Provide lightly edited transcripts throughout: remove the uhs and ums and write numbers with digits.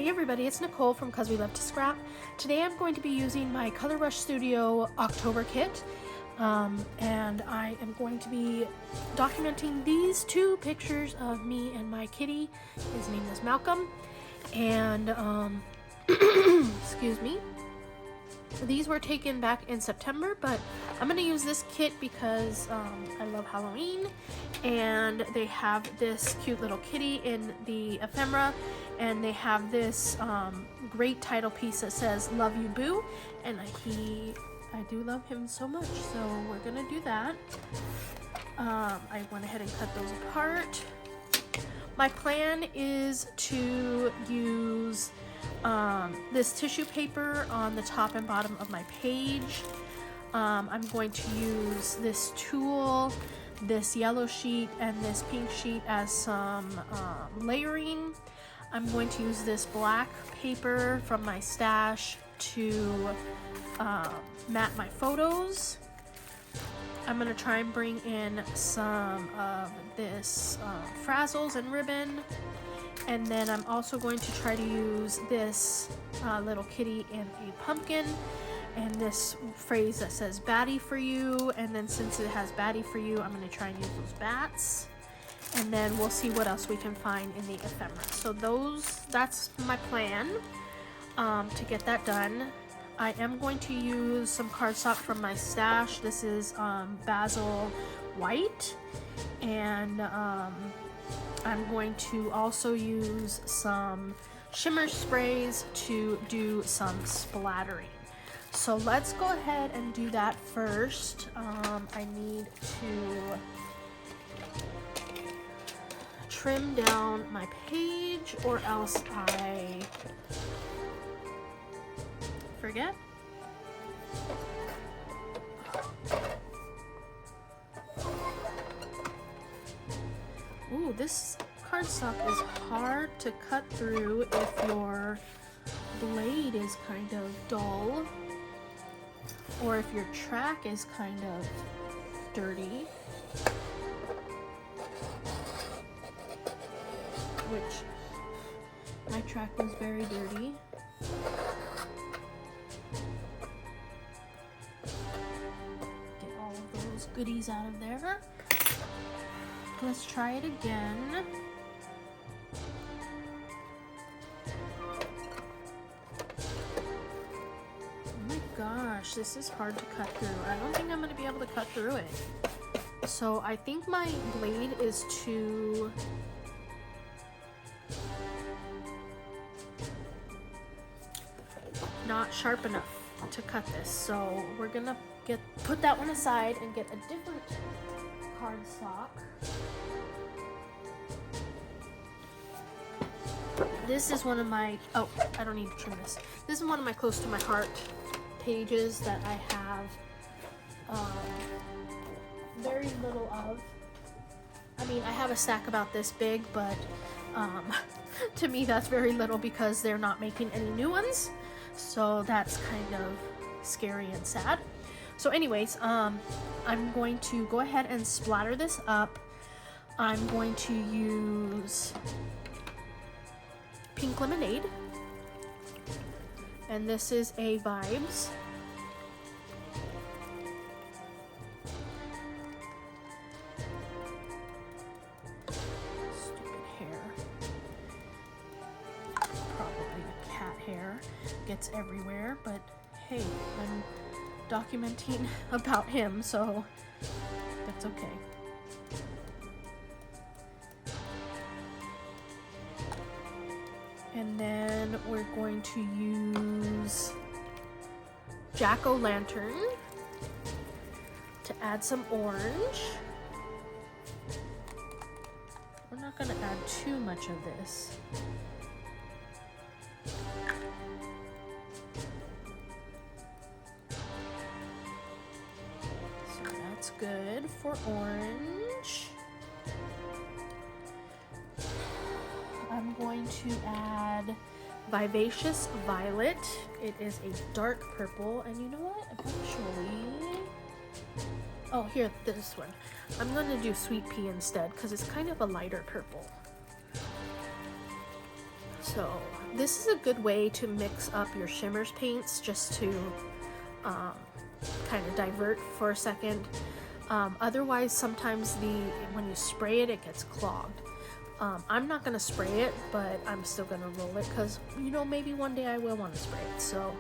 Hey everybody, it's Nicole from Cause We Love to Scrap. Today I'm going to be using my Color Rush Studio October kit, and I am going to be documenting these two pictures of me and my kitty. His name is Malcolm, and excuse me. These were taken back in September, but I'm going to use this kit because I love Halloween, and they have this cute little kitty in the ephemera, and they have this great title piece that says "Love You Boo," and I do love him so much, so we're going to do that. I went ahead and cut those apart. My plan is to use this tissue paper on the top and bottom of my page. I'm going to use this tulle, this yellow sheet, and this pink sheet as some layering. I'm going to use this black paper from my stash to mat my photos. I'm going to try and bring in some of this frazzles and ribbon. And then I'm also going to try to use this little kitty in a pumpkin and this phrase that says "Batty for you." And then since it has "Batty for you," I'm going to try and use those bats. And then we'll see what else we can find in the ephemera. So that's my plan to get that done. I am going to use some cardstock from my stash. This is Basil White, and I'm going to also use some shimmer sprays to do some splattering. So let's go ahead and do that first. I need to trim down my page or else I forget. Ooh, this cardstock is hard to cut through if your blade is kind of dull or if your track is kind of dirty, which my track was very dirty. Get all of those goodies out of there. Let's try it again. Oh my gosh, this is hard to cut through. I don't think I'm going to be able to cut through it. So I think my blade is too not sharp enough to cut this. So we're going to put that one aside and get a different cardstock. This is one of my, oh, I don't need to trim this. This is one of my close to my heart pages that I have very little of. I mean, I have a stack about this big, but to me that's very little because they're not making any new ones. So that's kind of scary and sad. So anyways, I'm going to go ahead and splatter this up. I'm going to use Pink Lemonade, and this is a Vibes. Stupid hair. Probably a cat hair. Gets everywhere, but hey, I'm documenting about him, so that's okay. And then we're going to use Jack-o'-lantern to add some orange. We're not going to add too much of this. So that's good for orange. I'm going to add Vivacious Violet. It is a dark purple, and you know what? Eventually, oh, here, this one. I'm going to do Sweet Pea instead because it's kind of a lighter purple. So this is a good way to mix up your shimmers paints, just to kind of divert for a second. Otherwise, sometimes when you spray it, it gets clogged. I'm not gonna spray it, but I'm still gonna roll it because, you know, maybe one day I will want to spray it. So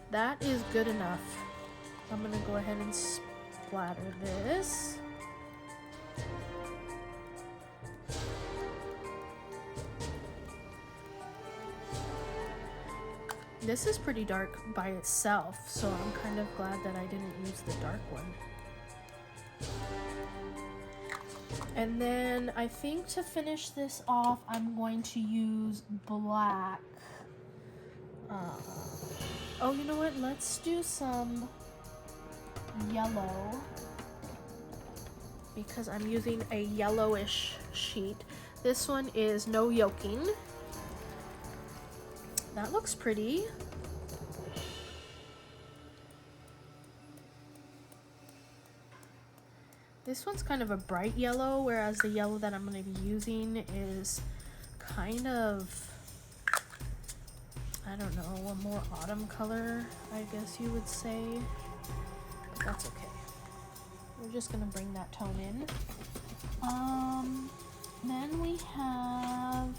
that is good enough. I'm gonna go ahead and splatter this. This is pretty dark by itself, so I'm kind of glad that I didn't use the dark one. And then I think to finish this off, I'm going to use black. Oh, you know what? Let's do some yellow, because I'm using a yellowish sheet. This one is no yoking. That looks pretty. This one's kind of a bright yellow, whereas the yellow that I'm going to be using is kind of, I don't know, a more autumn color, I guess you would say. But that's okay. We're just going to bring that tone in. Then we have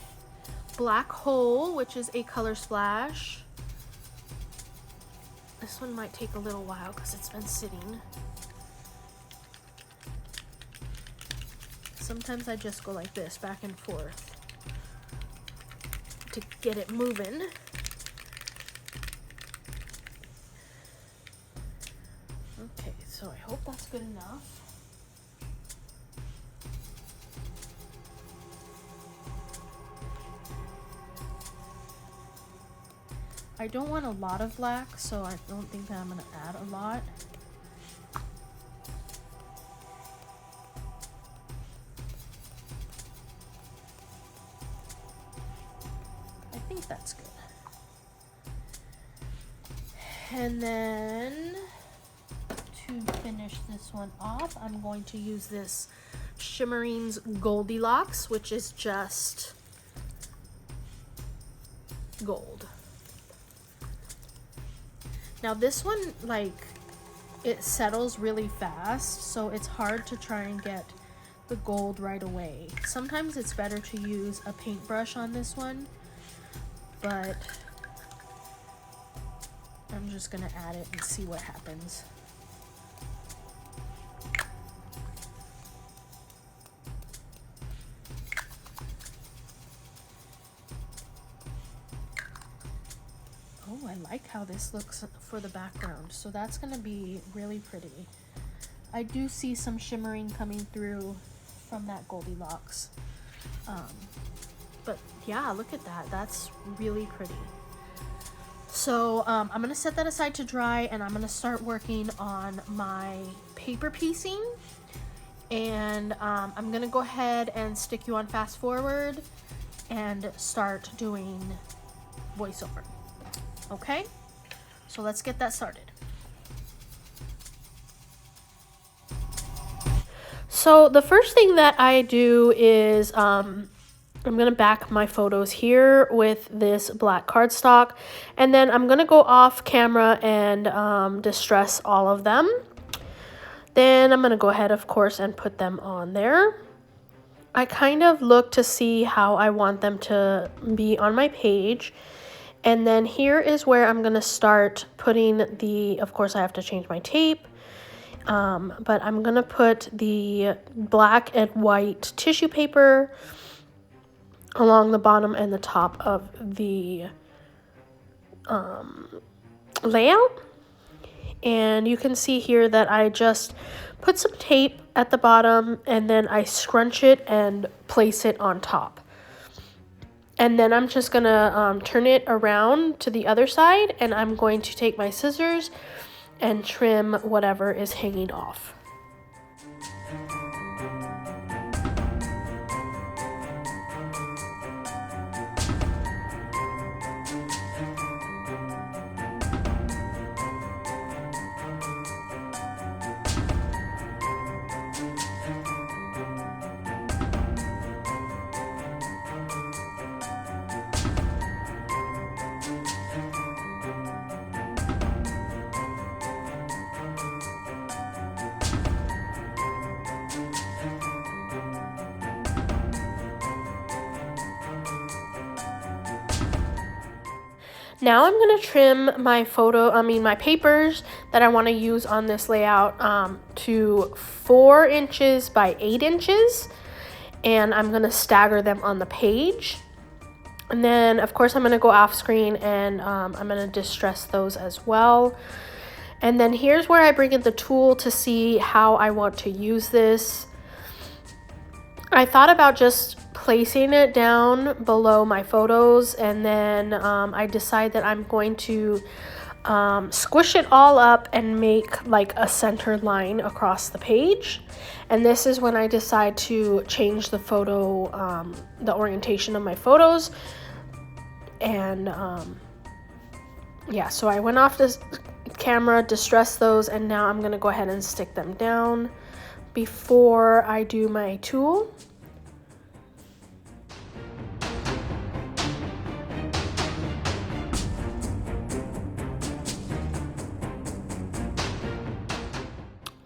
Black Hole, which is a color splash. This one might take a little while because it's been sitting. Sometimes I just go like this, back and forth, to get it moving. Okay, so I hope that's good enough. I don't want a lot of black, so I don't think that I'm going to add a lot. I think that's good. And then to finish this one off, I'm going to use this Shimmerings Goldilocks, which is just gold. Now this one, like, it settles really fast, so it's hard to try and get the gold right away. Sometimes it's better to use a paintbrush on this one, but I'm just gonna add it and see what happens. Oh, I like how this looks for the background, so that's gonna be really pretty. I do see some shimmering coming through from that Goldilocks. But yeah, look at that. That's really pretty. So I'm gonna set that aside to dry, and I'm gonna start working on my paper piecing. And I'm gonna go ahead and stick you on fast forward and start doing voiceover. Okay, so let's get that started. So the first thing that I do is I'm going to back my photos here with this black cardstock, and then I'm going to go off camera and distress all of them. Then I'm going to go ahead, of course, and put them on there. I kind of look to see how I want them to be on my page. And then here is where I'm going to start putting of course I have to change my tape, but I'm going to put the black and white tissue paper along the bottom and the top of the layout. And you can see here that I just put some tape at the bottom, and then I scrunch it and place it on top. And then I'm just gonna turn it around to the other side, and I'm going to take my scissors and trim whatever is hanging off. Now I'm going to trim my my papers that I want to use on this layout to 4 inches by 8 inches. And I'm going to stagger them on the page. And then, of course, I'm going to go off screen and I'm going to distress those as well. And then here's where I bring in the tool to see how I want to use this. I thought about just placing it down below my photos, and then I decide that I'm going to squish it all up and make like a center line across the page. And this is when I decide to change the photo, the orientation of my photos. And yeah, so I went off this camera, distressed those, and now I'm gonna go ahead and stick them down before I do my tool.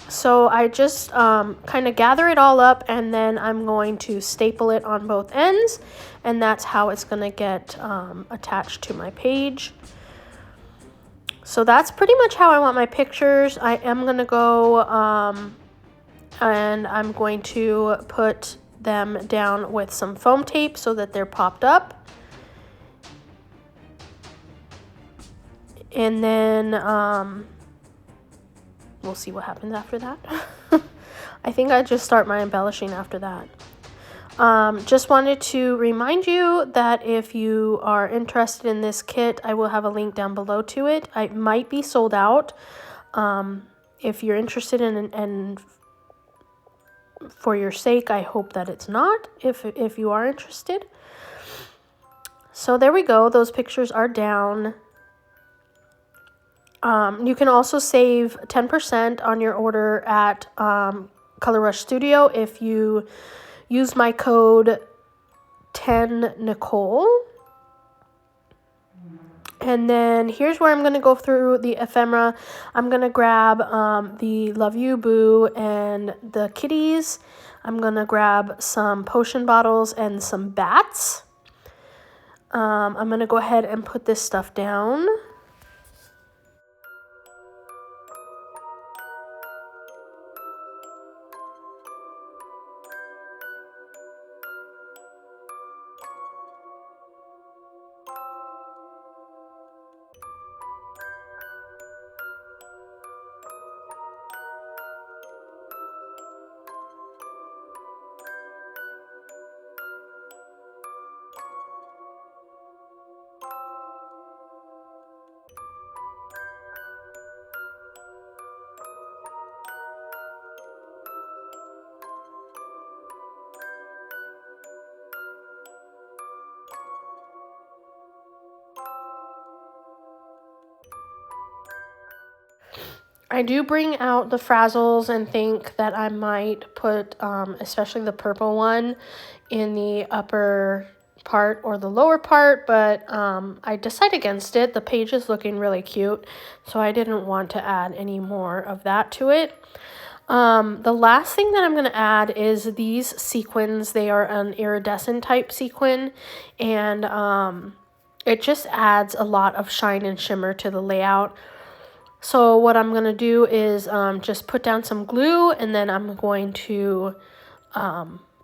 So I just kind of gather it all up, and then I'm going to staple it on both ends, and that's how it's going to get attached to my page. So that's pretty much how I want my pictures. I am going to go and I'm going to put them down with some foam tape so that they're popped up. And then we'll see what happens after that. I think I just start my embellishing after that. Just wanted to remind you that if you are interested in this kit, I will have a link down below to it. It might be sold out. If you're interested in, and for your sake, I hope that it's not, if you are interested. So there we go. Those pictures are down. You can also save 10% on your order at Color Rush Studio if you use my code 10Nicole. And then here's where I'm going to go through the ephemera. I'm going to grab the Love You Boo and the kitties. I'm going to grab some potion bottles and some bats. I'm going to go ahead and put this stuff down. I do bring out the frazzles and think that I might put, especially the purple one, in the upper part or the lower part, but I decided against it. The page is looking really cute, so I didn't want to add any more of that to it. The last thing that I'm going to add is these sequins. They are an iridescent type sequin, and it just adds a lot of shine and shimmer to the layout. So what I'm going to do is just put down some glue, and then I'm going to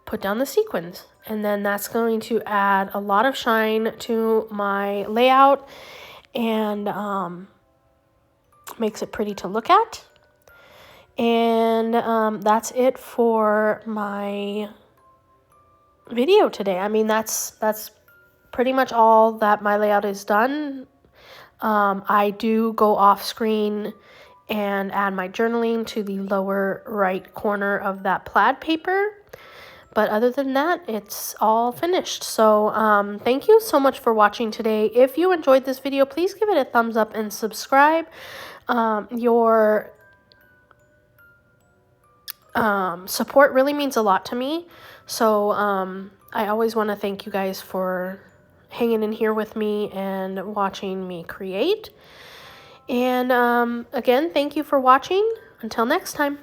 put down the sequins. And then that's going to add a lot of shine to my layout and makes it pretty to look at. And that's it for my video today. I mean, that's pretty much all that my layout is done. I do go off screen and add my journaling to the lower right corner of that plaid paper. But other than that, it's all finished. So thank you so much for watching today. If you enjoyed this video, please give it a thumbs up and subscribe. Your support really means a lot to me. So I always want to thank you guys for hanging in here with me and watching me create. And again, thank you for watching. Until next time.